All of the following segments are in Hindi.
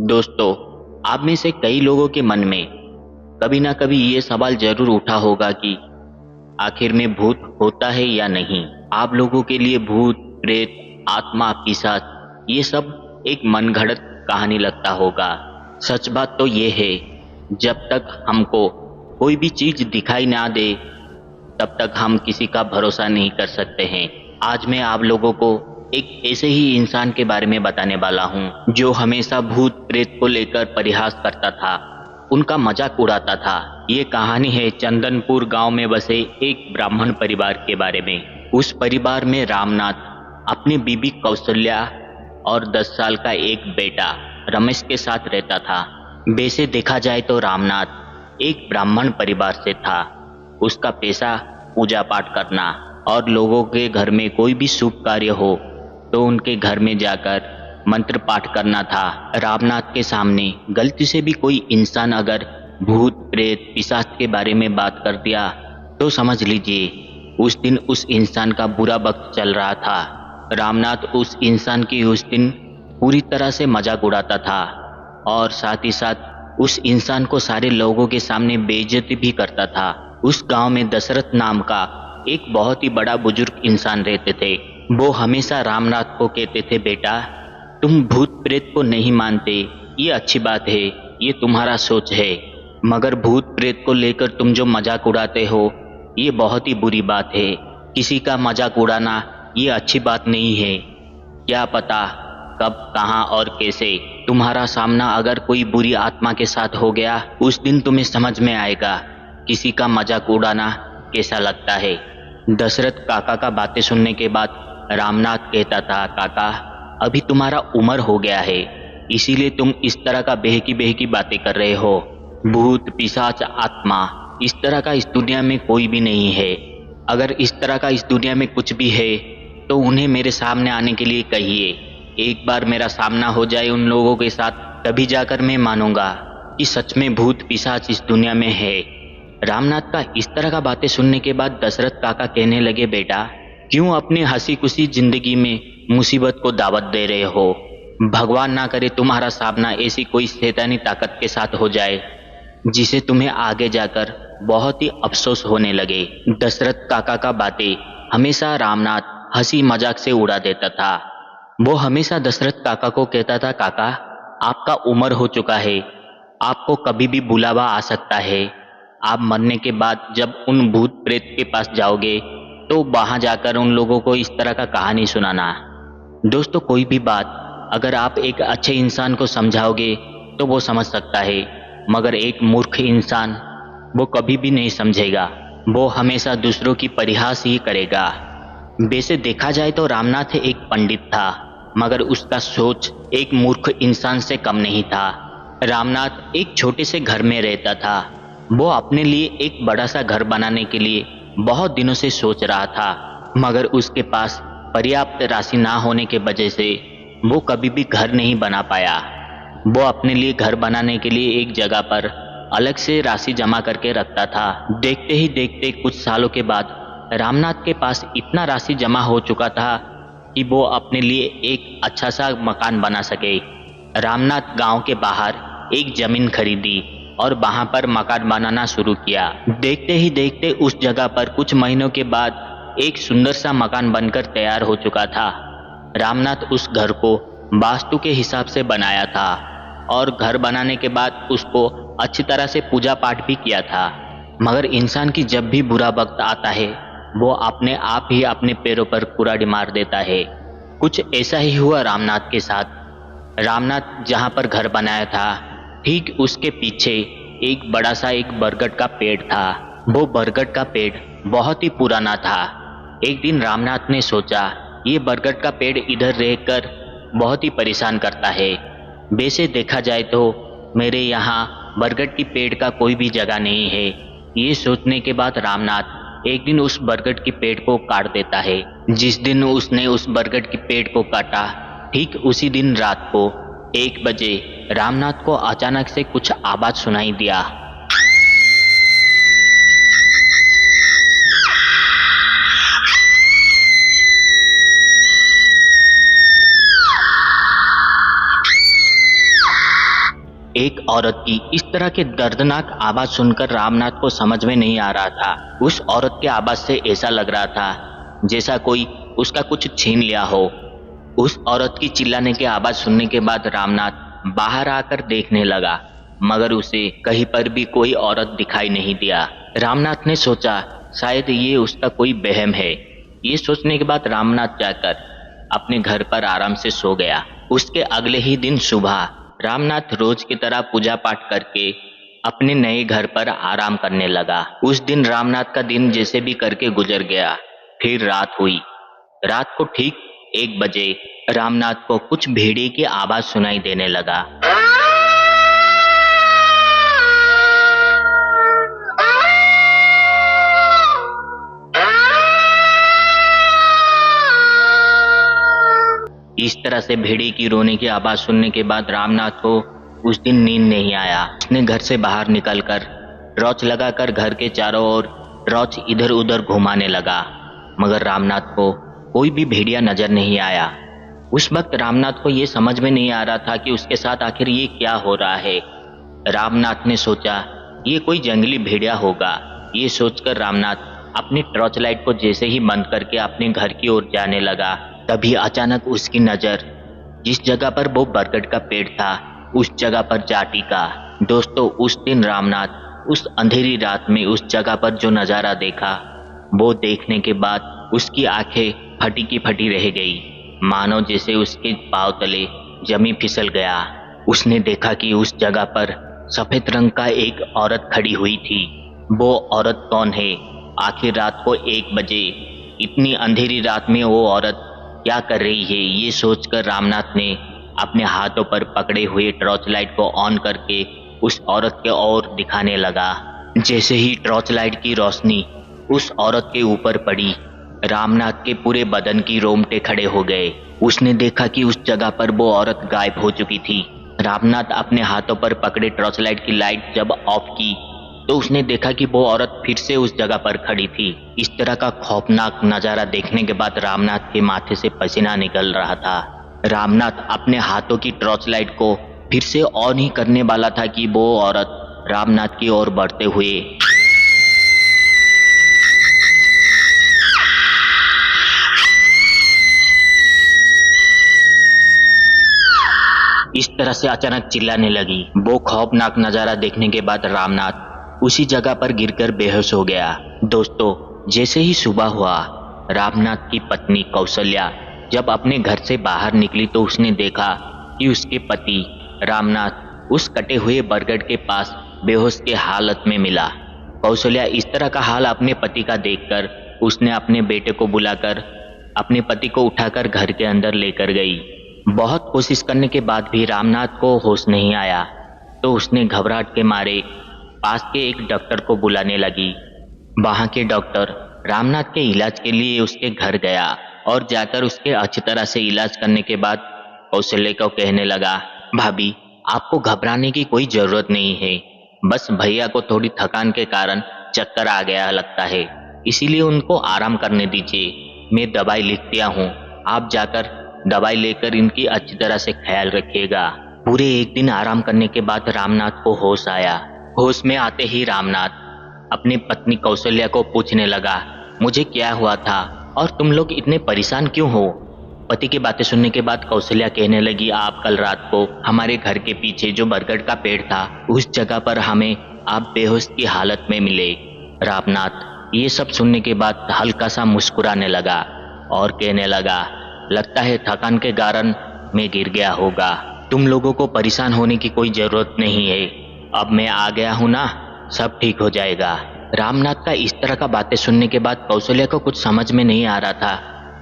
दोस्तों, आप में से कई लोगों के मन में कभी ना कभी ये सवाल जरूर उठा होगा कि आखिर में भूत होता है या नहीं। आप लोगों के लिए भूत, प्रेत, आत्मा, पिशाच ये सब एक मनगढ़ंत कहानी लगता होगा। सच बात तो ये है, जब तक हमको कोई भी चीज दिखाई ना दे तब तक हम किसी का भरोसा नहीं कर सकते हैं। आज मैं आप लोगों को एक ऐसे ही इंसान के बारे में बताने वाला हूँ जो हमेशा भूत प्रेत को लेकर परिहास करता था, उनका मजाक उड़ाता था। ये कहानी है चंदनपुर गांव में बसे एक ब्राह्मण परिवार के बारे में। उस परिवार में रामनाथ अपनी बीबी कौशल्या और 10 साल का एक बेटा रमेश के साथ रहता था। वैसे देखा जाए तो रामनाथ एक ब्राह्मण परिवार से था। उसका पेशा पूजा पाठ करना और लोगों के घर में कोई भी शुभ कार्य हो तो उनके घर में जाकर मंत्र पाठ करना था। रामनाथ के सामने गलती से भी कोई इंसान अगर भूत प्रेत पिशाच के बारे में बात कर दिया तो समझ लीजिए उस दिन उस इंसान का बुरा वक्त चल रहा था। रामनाथ उस इंसान की उस दिन पूरी तरह से मजाक उड़ाता था और साथ ही साथ उस इंसान को सारे लोगों के सामने बेइज्जती भी करता था। उस गांव में दशरथ नाम का एक बहुत ही बड़ा बुजुर्ग इंसान रहते थे। वो हमेशा रामनाथ को कहते थे, बेटा तुम भूत प्रेत को नहीं मानते, ये अच्छी बात है, ये तुम्हारा सोच है, मगर भूत प्रेत को लेकर तुम जो मजाक उड़ाते हो ये बहुत ही बुरी बात है। किसी का मजाक उड़ाना ये अच्छी बात नहीं है। क्या पता कब, कहाँ और कैसे तुम्हारा सामना अगर कोई बुरी आत्मा के साथ हो गया, उस दिन तुम्हें समझ में आएगा किसी का मजाक उड़ाना कैसा लगता है। दशरथ काका का बातें सुनने के बाद रामनाथ कहता था, काका अभी तुम्हारा उम्र हो गया है, इसीलिए तुम इस तरह का बेहकी बातें कर रहे हो। भूत पिशाच आत्मा इस तरह का इस दुनिया में कोई भी नहीं है। अगर इस तरह का इस दुनिया में कुछ भी है तो उन्हें मेरे सामने आने के लिए कहिए। एक बार मेरा सामना हो जाए उन लोगों के साथ, तभी जाकर मैं मानूंगा कि सच में भूत पिशाच इस दुनिया में है। रामनाथ का इस तरह का बातें सुनने के बाद दशरथ काका कहने लगे, बेटा क्यों अपनी हंसी खुशी जिंदगी में मुसीबत को दावत दे रहे हो। भगवान ना करे तुम्हारा सामना ऐसी कोई शैतानी ताकत के साथ हो जाए जिसे तुम्हें आगे जाकर बहुत ही अफसोस होने लगे। दशरथ काका का बातें हमेशा रामनाथ हंसी मजाक से उड़ा देता था। वो हमेशा दशरथ काका को कहता था, काका आपका उम्र हो चुका है, आपको कभी भी बुलावा आ सकता है। आप मरने के बाद जब उन भूत प्रेत के पास जाओगे तो वहां जाकर उन लोगों को इस तरह का कहानी सुनाना। दोस्तों, कोई भी बात अगर आप एक अच्छे इंसान को समझाओगे तो वो समझ सकता है, मगर एक मूर्ख इंसान वो कभी भी नहीं समझेगा, वो हमेशा दूसरों की परिहास ही करेगा। वैसे देखा जाए तो रामनाथ एक पंडित था, मगर उसका सोच एक मूर्ख इंसान से कम नहीं था। रामनाथ एक छोटे से घर में रहता था। वो अपने लिए एक बड़ा सा घर बनाने के लिए बहुत दिनों से सोच रहा था, मगर उसके पास पर्याप्त राशि ना होने के वजह से वो कभी भी घर नहीं बना पाया। वो अपने लिए घर बनाने के लिए एक जगह पर अलग से राशि जमा करके रखता था। देखते ही देखते कुछ सालों के बाद रामनाथ के पास इतना राशि जमा हो चुका था कि वो अपने लिए एक अच्छा सा मकान बना सके। रामनाथ गांव के बाहर एक जमीन खरीदी और वहां पर मकान बनाना शुरू किया। देखते ही देखते उस जगह पर कुछ महीनों के बाद एक सुंदर सा मकान बनकर तैयार हो चुका था। रामनाथ उस घर को वास्तु के हिसाब से बनाया था और घर बनाने के बाद उसको अच्छी तरह से पूजा पाठ भी किया था। मगर इंसान की जब भी बुरा वक्त आता है वो अपने आप ही अपने पैरों पर कुल्हाड़ी मार देता है। कुछ ऐसा ही हुआ रामनाथ के साथ। रामनाथ जहां पर घर बनाया था ठीक उसके पीछे एक बड़ा सा एक बरगद का पेड़ था। वो बरगद का पेड़ बहुत ही पुराना था। एक दिन रामनाथ ने सोचा, ये बरगद का पेड़ इधर रहकर बहुत ही परेशान करता है। वैसे देखा जाए तो मेरे यहाँ बरगद की पेड़ का कोई भी जगह नहीं है। ये सोचने के बाद रामनाथ एक दिन उस बरगद के पेड़ को काट देता है। जिस दिन उसने उस बरगद के पेड़ को काटा ठीक उसी दिन रात को 1 बजे रामनाथ को अचानक से कुछ आवाज सुनाई दिया। एक औरत की इस तरह के दर्दनाक आवाज सुनकर रामनाथ को समझ में नहीं आ रहा था। उस औरत के आवाज से ऐसा लग रहा था जैसा कोई उसका कुछ छीन लिया हो। उस औरत की चिल्लाने की आवाज सुनने के बाद रामनाथ बाहर आकर देखने लगा, मगर उसे कहीं पर भी कोई औरत दिखाई नहीं दिया। रामनाथ ने सोचा शायद ये उसका कोई वहम है। ये सोचने के बाद रामनाथ जाकर अपने घर पर आराम से सो गया। उसके अगले ही दिन सुबह रामनाथ रोज की तरह पूजा पाठ करके अपने नए घर पर आराम करने लगा। उस दिन रामनाथ का दिन जैसे भी करके गुजर गया। फिर रात हुई। रात को ठीक 1 बजे रामनाथ को कुछ भेड़िए की आवाज सुनाई देने लगा। इस तरह से भेड़िए की रोने की आवाज सुनने के बाद रामनाथ को उस दिन नींद नहीं आया। उसने घर से बाहर निकलकर टॉर्च लगाकर घर के चारों ओर टॉर्च इधर उधर घुमाने लगा, मगर रामनाथ को कोई भी भेड़िया नजर नहीं आया। उस वक्त रामनाथ को यह समझ में नहीं आ रहा था कि उसके साथ आखिर ये क्या हो रहा है। रामनाथ ने सोचा ये कोई जंगली भेड़िया होगा। ये सोचकर रामनाथ अपनी टॉर्च लाइट को जैसे ही बंद करके अपने घर की ओर जाने लगा, तभी अचानक उसकी नजर जिस जगह पर वो बरगद का पेड़ था उस जगह पर जा टिका। दोस्तों, उस दिन रामनाथ उस अंधेरी रात में उस जगह पर जो नजारा देखा, वो देखने के बाद उसकी आंखें फटी की फटी रह गई, मानो जैसे उसके पांव तले जमी फिसल गया। उसने देखा कि उस जगह पर सफेद रंग का एक औरत खड़ी हुई थी। वो औरत कौन है? आखिर रात को 1 बजे इतनी अंधेरी रात में वो औरत क्या कर रही है? ये सोचकर रामनाथ ने अपने हाथों पर पकड़े हुए टॉर्च लाइट को ऑन करके उस औरत के ओर दिखाने लगा। जैसे ही टॉर्च लाइट की रोशनी उस औरत के ऊपर पड़ी, रामनाथ के पूरे बदन की रोंगटे खड़े हो गए। उसने देखा कि उस जगह पर वो औरत गायब हो चुकी थी। रामनाथ अपने हाथों पर पकड़े टॉर्च लाइट की लाइट जब ऑफ की तो उसने देखा कि वो औरत फिर से उस जगह पर खड़ी थी। इस तरह का खौफनाक नजारा देखने के बाद रामनाथ के माथे से पसीना निकल रहा था। रामनाथ अपने हाथों की टॉर्च लाइट को फिर से ऑन ही करने वाला था कि वो औरत रामनाथ की ओर बढ़ते हुए इस तरह से अचानक चिल्लाने लगी। वो खौफनाक नजारा देखने के बाद रामनाथ उसी जगह पर गिरकर बेहोश हो गया। दोस्तों, जैसे ही सुबह हुआ, रामनाथ की पत्नी कौशल्या जब अपने घर से बाहर निकली तो उसने देखा कि उसके पति रामनाथ उस कटे हुए बरगद के पास बेहोश के हालत में मिला। कौशल्या इस तरह का हाल अपने पति का देखकर उसने अपने बेटे को बुलाकर अपने पति को उठाकर घर के अंदर लेकर गई। बहुत कोशिश करने के बाद भी रामनाथ को होश नहीं आया तो उसने घबराहट के मारे पास के एक डॉक्टर को बुलाने लगी। वहां के डॉक्टर रामनाथ के इलाज के लिए उसके घर गया और जाकर उसके अच्छी तरह से इलाज करने के बाद कौशल्या को कहने लगा, भाभी, आपको घबराने की कोई जरूरत नहीं है। बस भैया को थोड़ी थकान के कारण चक्कर आ गया लगता है, इसीलिए उनको आराम करने दीजिए। मैं दवाई लिख दिया हूँ, आप जाकर दवाई लेकर इनकी अच्छी तरह से ख्याल रखिएगा। पूरे 1 दिन आराम करने के बाद रामनाथ को होश आया। होश में आते ही रामनाथ अपनी पत्नी कौशल्या को पूछने लगा, मुझे क्या हुआ था और तुम लोग इतने परेशान क्यों हो? पति की बातें सुनने के बाद कौशल्या कहने लगी, आप कल रात को हमारे घर के पीछे जो बरगद का पेड़ था उस जगह पर हमें आप बेहोश की हालत में मिले। रामनाथ ये सब सुनने के बाद हल्का सा मुस्कुराने लगा और कहने लगा, लगता है थकान के कारण मैं गिर गया होगा। तुम लोगों को परेशान होने की कोई जरूरत नहीं है, अब मैं आ गया हूं ना, सब ठीक हो जाएगा। रामनाथ का इस तरह का बातें सुनने के बाद कौशल्या को कुछ समझ में नहीं आ रहा था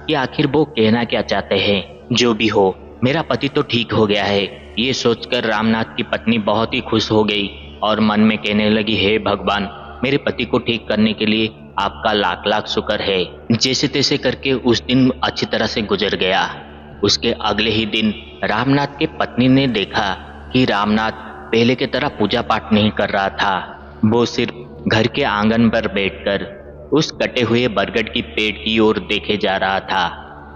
कि आखिर वो कहना क्या चाहते हैं। जो भी हो, मेरा पति तो ठीक हो गया है। ये सोचकर रामनाथ की पत्नी बहुत ही खुश हो गई और मन में कहने लगी, हे भगवान, मेरे पति को ठीक करने के लिए आपका लाख लाख शुक्र है। जैसे तैसे करके उस दिन अच्छी तरह से गुजर गया। उसके अगले ही दिन रामनाथ के पत्नी ने देखा कि रामनाथ पहले की तरह पूजा पाठ नहीं कर रहा था। वो सिर्फ घर के आंगन पर बैठकर उस कटे हुए बरगद की पेड़ की ओर देखे जा रहा था।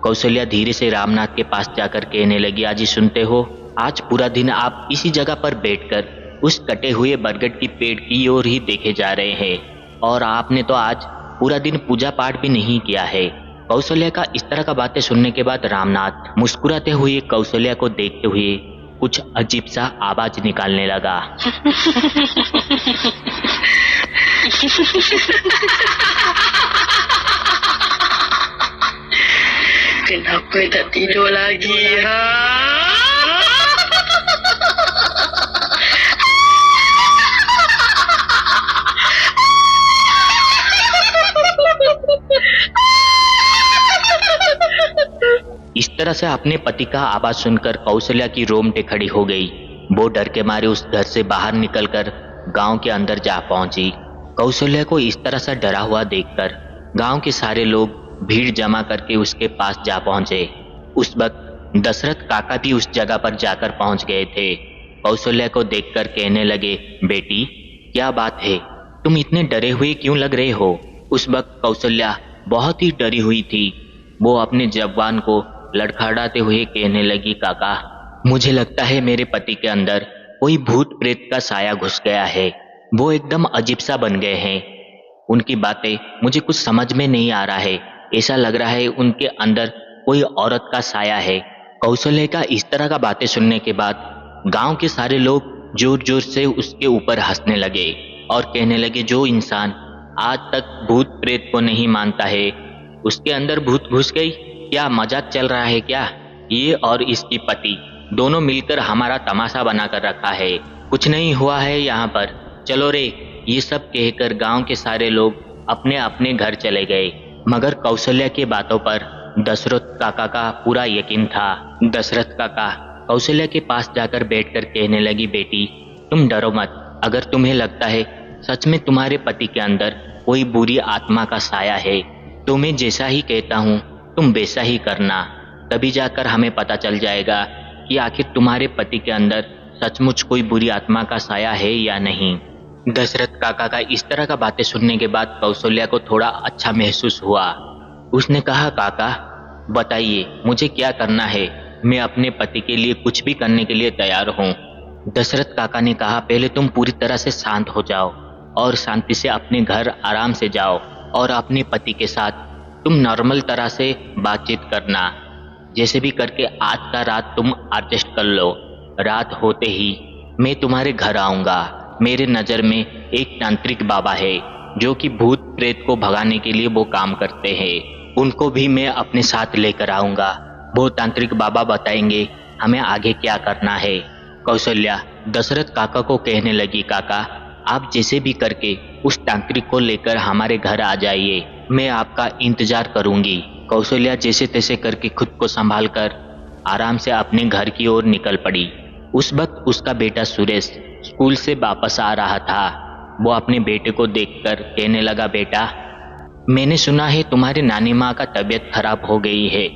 कौशल्या धीरे से रामनाथ के पास जाकर कहने लगी, आजी सुनते हो, आज पूरा दिन आप इसी जगह पर बैठकर उस कटे हुए बरगद की पेड़ की ओर ही देखे जा रहे हैं और आपने तो आज पूरा दिन पूजा पाठ भी नहीं किया है। कौशल्या का इस तरह का बातें सुनने के बाद रामनाथ मुस्कुराते हुए कौशल्या को देखते हुए कुछ अजीब सा आवाज निकालने लगा। Kenapa tak tidur lagi, ha? इस तरह से अपने पति का आवाज सुनकर कौशल्या की रोंगटे खड़ी हो गई। वो डर के मारे उस घर से बाहर निकलकर गांव के अंदर जा पहुंची। कौशल्या को इस तरह से डरा हुआ देखकर गांव के सारे लोग भीड़ जमा करके उसके पास जा पहुंचे। उस वक्त दशरथ काका भी उस जगह पर जाकर पहुंच गए थे। कौशल्या को देखकर कहने लगे, बेटी क्या बात है, तुम इतने डरे हुए क्यों लग रहे हो? उस वक्त कौशल्या बहुत ही डरी हुई थी। वो अपने जवान को लड़खड़ाते हुए कहने लगी, काका मुझे लगता है मेरे पति के अंदर कोई भूत प्रेत का साया घुस गया है। वो एकदम अजीब सा बन गए हैं। उनकी बातें मुझे कुछ समझ में नहीं आ रहा है। ऐसा लग रहा है उनके अंदर कोई औरत का साया है। कौशल्या का इस तरह का बातें सुनने के बाद गांव के सारे लोग जोर जोर से उसके ऊपर हंसने लगे और कहने लगे, जो इंसान आज तक भूत प्रेत को नहीं मानता है उसके अंदर भूत घुस गई? क्या मजाक चल रहा है क्या? ये और इसकी पति दोनों मिलकर हमारा तमाशा बनाकर रखा है। कुछ नहीं हुआ है यहाँ पर, चलो रे। ये सब कहकर गांव के सारे लोग अपने अपने घर चले गए। मगर कौशल्या की बातों पर दशरथ काका का पूरा यकीन था। दशरथ काका कौशल्या के पास जाकर बैठकर कहने लगी, बेटी तुम डरो मत। अगर तुम्हें लगता है सच में तुम्हारे पति के अंदर कोई बुरी आत्मा का साया है तो मैं जैसा ही कहता हूँ तुम वैसा ही करना। तभी जाकर हमें पता चल जाएगा कि आखिर तुम्हारे पति के अंदर सचमुच कोई बुरी आत्मा का साया है या नहीं। दशरथ काका का इस तरह का बातें सुनने के बाद कौशल्या को थोड़ा अच्छा महसूस हुआ। उसने कहा, काका बताइए मुझे क्या करना है, मैं अपने पति के लिए कुछ भी करने के लिए तैयार हूँ। दशरथ काका ने कहा, पहले तुम पूरी तरह से शांत हो जाओ और शांति से अपने घर आराम से जाओ और अपने पति के साथ तुम नॉर्मल तरह से बातचीत करना। जैसे भी करके आज का रात तुम एडजस्ट कर लो। रात होते ही मैं तुम्हारे घर आऊंगा। मेरे नज़र में एक तांत्रिक बाबा है जो कि भूत प्रेत को भगाने के लिए वो काम करते हैं। उनको भी मैं अपने साथ लेकर आऊंगा। वो तांत्रिक बाबा बताएंगे हमें आगे क्या करना है। कौशल्या दशरथ काका को कहने लगी, काका आप जैसे भी करके उस तांत्रिक को लेकर हमारे घर आ जाइए, मैं आपका इंतजार करूंगी। कौशल्या जैसे तैसे करके खुद को संभाल कर आराम से अपने घर की ओर निकल पड़ी। उस वक्त उसका बेटा सुरेश स्कूल से वापस आ रहा था। वो अपने बेटे को देखकर कहने लगा, बेटा मैंने सुना है तुम्हारी नानी माँ का तबीयत खराब हो गई है,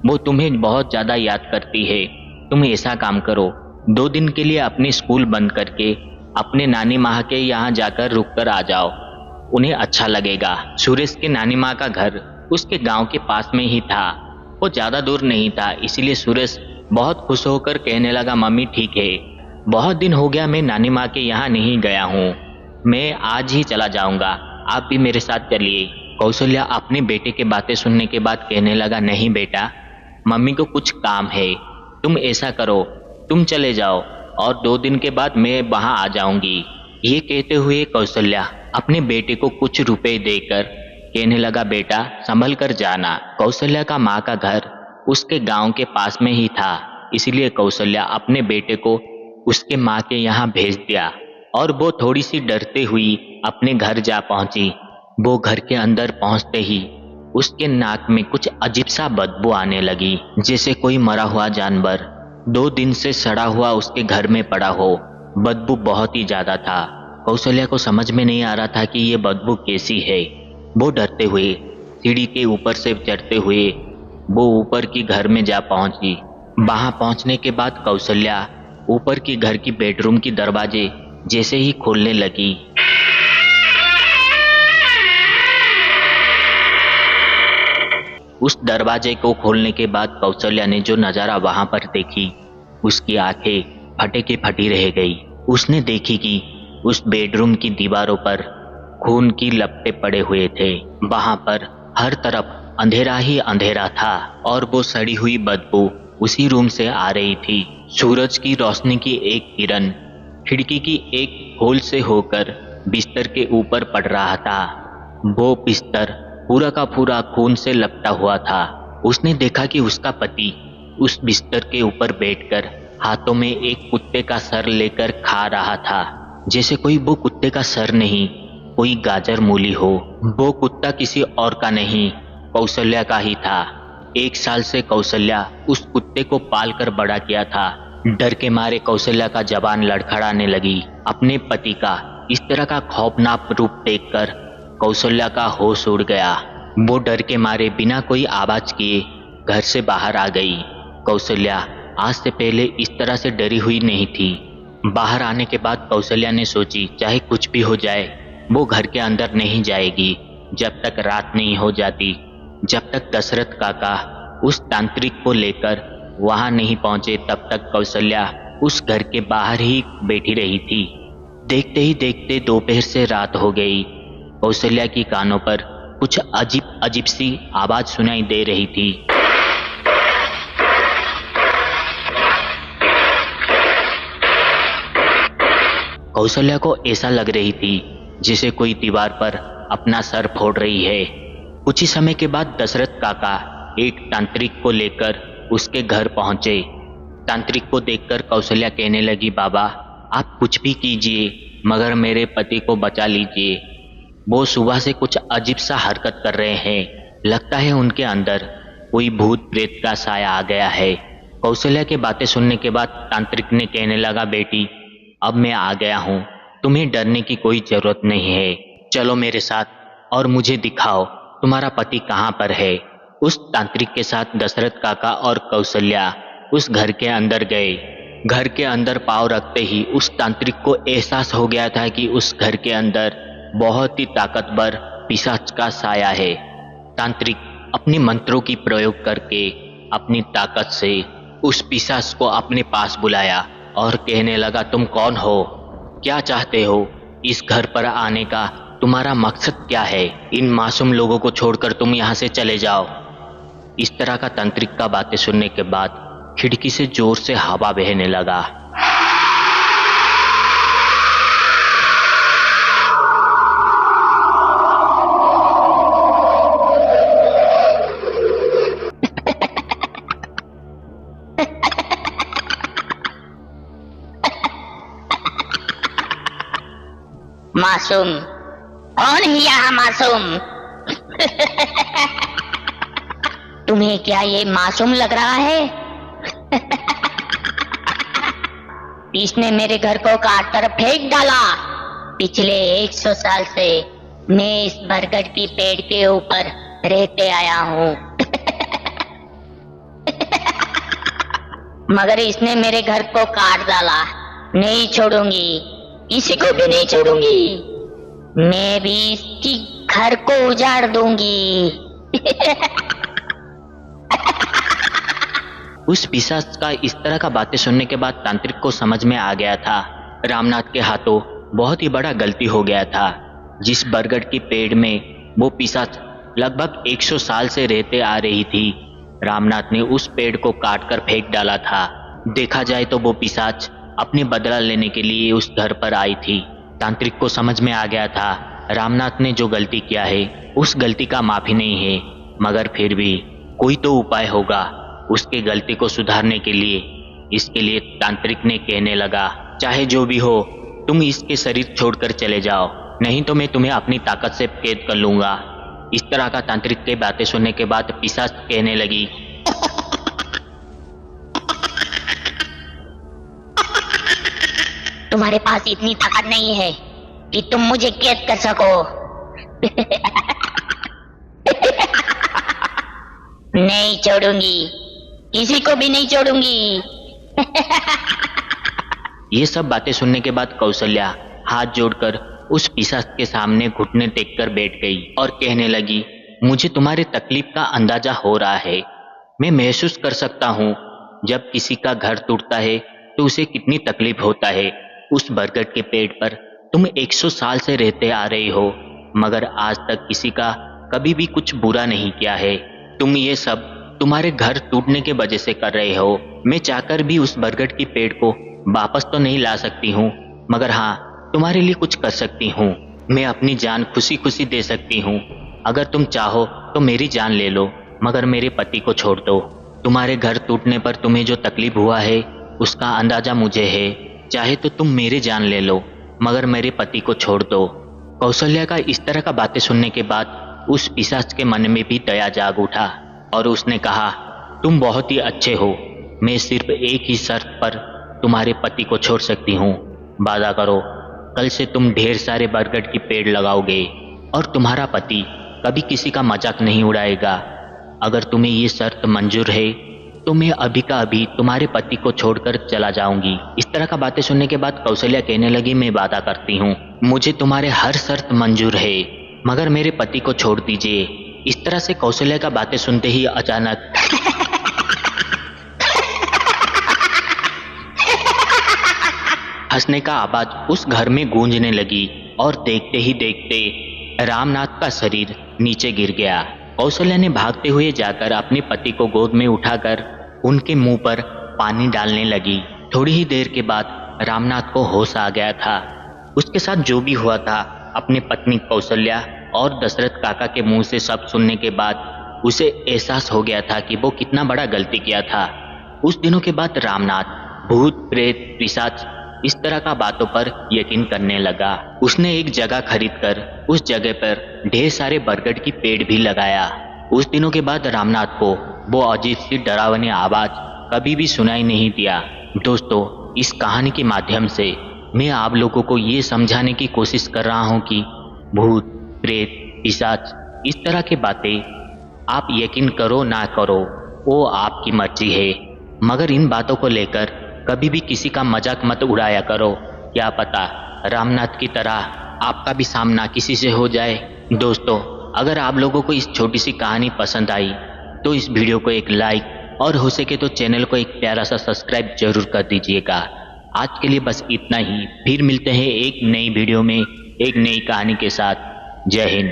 वो तुम्हें बहुत ज़्यादा याद करती है। तुम ऐसा काम करो, 2 दिन के लिए अपनी स्कूल बंद करके अपने नानी माँ के यहाँ जाकर रुक कर आ जाओ, उन्हें अच्छा लगेगा। सुरेश के नानी माँ का घर उसके गांव के पास में ही था, वो ज़्यादा दूर नहीं था। इसलिए सुरेश बहुत खुश होकर कहने लगा, मम्मी ठीक है, बहुत दिन हो गया मैं नानी माँ के यहाँ नहीं गया हूँ, मैं आज ही चला जाऊँगा, आप भी मेरे साथ चलिए। कौशल्या अपने बेटे के बातें सुनने के बाद कहने लगा, नहीं बेटा मम्मी को कुछ काम है, तुम ऐसा करो तुम चले जाओ और 2 दिन के बाद मैं वहाँ आ जाऊंगी। ये कहते हुए कौशल्या अपने बेटे को कुछ रुपए देकर कहने लगा, बेटा संभल कर जाना। कौशल्या का माँ का घर उसके गांव के पास में ही था, इसलिए कौशल्या अपने बेटे को उसके माँ के यहाँ भेज दिया और वो थोड़ी सी डरते हुई अपने घर जा पहुंची। वो घर के अंदर पहुंचते ही उसके नाक में कुछ अजीब सा बदबू आने लगी, जैसे कोई मरा हुआ जानवर 2 दिन से सड़ा हुआ उसके घर में पड़ा हो। बदबू बहुत ही ज्यादा था। कौशल्या को समझ में नहीं आ रहा था कि ये बदबू कैसी है। वो डरते हुए सीढ़ी के ऊपर से चढ़ते हुए वो ऊपर की घर में जा पहुंची। वहां पहुंचने के बाद कौशल्या ऊपर की घर की बेडरूम की दरवाजे जैसे ही खोलने लगी, उस दरवाजे को खोलने के बाद कौशल्या ने जो नज़ारा वहां पर देखी उसकी आंखें फटे की फटी रह गई। उसने देखी कि उस बेडरूम की दीवारों पर खून की लपटें पड़े हुए थे। वहां पर हर तरफ अंधेरा ही अंधेरा था और वो सड़ी हुई बदबू उसी रूम से आ रही थी। सूरज की रोशनी की एक किरण खिड़की की एक होल से होकर बिस्तर के ऊपर पड़ रहा था। वो बिस्तर पूरा का पूरा खून से लपटा हुआ था। उसने देखा कि उसका पति उस बिस्तर के ऊपर बैठकर हाथों में एक कुत्ते का सर लेकर खा रहा था, जैसे कोई वो कुत्ते का सर नहीं, कोई गाजर मूली हो। वो कुत्ता किसी और का नहीं, कौशल्या का ही था। 1 साल से कौशल्या उस कुत्ते को पाल कर बड़ा किया था। डर के मारे कौशल्या का जबान लड़खड़ाने लगी। अपने पति का इस तरह का खौफनाक रूप देखकर कौशल्या का होश उड़ गया। वो डर के मारे बिना कोई आवाज किए घर से बाहर आ गई। कौशल्या आज से पहले इस तरह से डरी हुई नहीं थी। बाहर आने के बाद कौशल्या ने सोची चाहे कुछ भी हो जाए वो घर के अंदर नहीं जाएगी जब तक रात नहीं हो जाती, जब तक दशरथ काका उस तांत्रिक को लेकर वहां नहीं पहुंचे तब तक कौशल्या उस घर के बाहर ही बैठी रही थी। देखते ही देखते दोपहर से रात हो गई। कौशल्या की कानों पर कुछ अजीब अजीब सी आवाज सुनाई दे रही थी। कौशल्या को ऐसा लग रही थी जैसे कोई दीवार पर अपना सर फोड़ रही है। कुछ ही समय के बाद दशरथ काका एक तांत्रिक को लेकर उसके घर पहुंचे। तांत्रिक को देखकर कौशल्या कहने लगी, बाबा आप कुछ भी कीजिए मगर मेरे पति को बचा लीजिए। वो सुबह से कुछ अजीब सा हरकत कर रहे हैं, लगता है उनके अंदर कोई भूत प्रेत का साया आ गया है। कौशल्या की बातें सुनने के बाद तांत्रिक ने कहने लगा, बेटी अब मैं आ गया हूँ, तुम्हें डरने की कोई जरूरत नहीं है। चलो मेरे साथ और मुझे दिखाओ तुम्हारा पति कहाँ पर है। उस तांत्रिक के साथ दशरथ काका और कौशल्या उस घर के अंदर गए। घर के अंदर पांव रखते ही उस तांत्रिक को एहसास हो गया था कि उस घर के अंदर बहुत ही ताकतवर पिशाच का साया है। तांत्रिक अपने मंत्रों की प्रयोग करके अपनी ताकत से उस पिशाच को अपने पास बुलाया और कहने लगा, तुम कौन हो, क्या चाहते हो, इस घर पर आने का तुम्हारा मकसद क्या है? इन मासूम लोगों को छोड़कर तुम यहाँ से चले जाओ। इस तरह का तांत्रिक का बातें सुनने के बाद खिड़की से जोर से हवा बहने लगा। मासूम कौन है यहाँ मासूम? तुम्हें क्या ये मासूम लग रहा है? इसने मेरे घर को काट कर फेंक डाला। पिछले 100 साल से मैं इस बरगद की पेड़ के ऊपर रहते आया हूँ। मगर इसने मेरे घर को काट डाला। नहीं छोड़ूंगी, किसी को भी नहीं छोड़ूंगी। मैं भी इसकी घर को उजाड़ दूंगी। उस पिशाच का इस तरह का बातें सुनने के बाद तांत्रिक को समझ में आ गया था रामनाथ के हाथों बहुत ही बड़ा गलती हो गया था। जिस बरगद के पेड़ में वो पिशाच लगभग 100 साल से रहते आ रही थी, रामनाथ ने उस पेड़ को काट कर फेंक डाला था। देखा जाए तो वो पिशाच अपने बदला लेने के लिए उस घर पर आई थी। तांत्रिक को समझ में आ गया था रामनाथ ने जो गलती किया है उस गलती का माफी नहीं है, मगर फिर भी कोई तो उपाय होगा उसके गलती को सुधारने के लिए। इसके लिए तांत्रिक ने कहने लगा, चाहे जो भी हो तुम इसके शरीर छोड़कर चले जाओ, नहीं तो मैं तुम्हें अपनी ताकत से कैद कर लूंगा। इस तरह का तांत्रिक की बातें सुनने के बाद पिशाच कहने लगी, तुम्हारे पास इतनी ताकत नहीं है कि तुम मुझे कैद कर सको। नहीं छोड़ूंगी, किसी को भी नहीं छोड़ूंगी। ये सब बातें सुनने के बाद कौशल्या हाथ जोड़कर उस पिशाच के सामने घुटने टेक कर बैठ गई और कहने लगी, मुझे तुम्हारी तकलीफ का अंदाजा हो रहा है, मैं महसूस कर सकता हूँ जब किसी का घर टूटता है तो उसे कितनी तकलीफ होता है। उस बरगद के पेड़ पर तुम 100 साल से रहते आ रहे हो, मगर आज तक किसी का कभी भी कुछ बुरा नहीं किया है। तुम ये सब तुम्हारे घर टूटने के वजह से कर रहे हो। मैं चाहकर भी उस बरगद के पेड़ को वापस तो नहीं ला सकती हूँ, मगर हाँ, तुम्हारे लिए कुछ कर सकती हूँ। मैं अपनी जान खुशी खुशी दे सकती हूँ। अगर तुम चाहो तो मेरी जान ले लो, मगर मेरे पति को छोड़ दो। तुम्हारे घर टूटने पर तुम्हें जो तकलीफ हुआ है उसका अंदाजा मुझे है। चाहे तो तुम मेरी जान ले लो, मगर मेरे पति को छोड़ दो। कौशल्या का इस तरह का बातें सुनने के बाद उस पिशाच के मन में भी दया जाग उठा और उसने कहा, तुम बहुत ही अच्छे हो। मैं सिर्फ एक ही शर्त पर तुम्हारे पति को छोड़ सकती हूँ। वादा करो, कल से तुम ढेर सारे बरगद के पेड़ लगाओगे और तुम्हारा पति कभी किसी का मजाक नहीं उड़ाएगा। अगर तुम्हें ये शर्त मंजूर है तो मैं अभी का अभी तुम्हारे पति को छोड़कर चला जाऊंगी। इस तरह का बातें सुनने के बाद कौशल्या कहने लगी, मैं वादा करती हूँ, मुझे तुम्हारे हर शर्त मंजूर है, मगर मेरे पति को छोड़ दीजिए। इस तरह से कौशल्या का बातें सुनते ही अचानक हंसने का आवाज उस घर में गूंजने लगी और देखते ही देखते रामनाथ का शरीर नीचे गिर गया। कौशल्या ने भागते हुए जाकर अपने पति को गोद में उठाकर उनके मुंह पर पानी डालने लगी। थोड़ी ही देर के बाद रामनाथ को होश आ गया था। उसके साथ जो भी हुआ था, अपनी पत्नी कौशल्या और दशरथ काका के मुंह से सब सुनने के बाद उसे एहसास हो गया था कि वो कितना बड़ा गलती किया था। उस दिनों के बाद रामनाथ भूत प्रेत पिशाच इस तरह का बातों पर यकीन करने लगा। उसने एक जगह खरीदकर उस जगह पर ढेर सारे बरगद की पेड़ भी लगाया। उस दिनों के बाद रामनाथ को वो अजीब सी डरावनी आवाज कभी भी सुनाई नहीं दिया। दोस्तों, इस कहानी के माध्यम से मैं आप लोगों को ये समझाने की कोशिश कर रहा हूँ कि भूत प्रेत पिशाच इस तरह की बातें आप यकीन करो ना करो, वो आपकी मर्जी है, मगर इन बातों को लेकर कभी भी किसी का मजाक मत उड़ाया करो। क्या पता रामनाथ की तरह आपका भी सामना किसी से हो जाए। दोस्तों, अगर आप लोगों को इस छोटी सी कहानी पसंद आई तो इस वीडियो को एक लाइक और हो सके तो चैनल को एक प्यारा सा सब्सक्राइब जरूर कर दीजिएगा। आज के लिए बस इतना ही। फिर मिलते हैं एक नई वीडियो में एक नई कहानी के साथ। जय हिंद।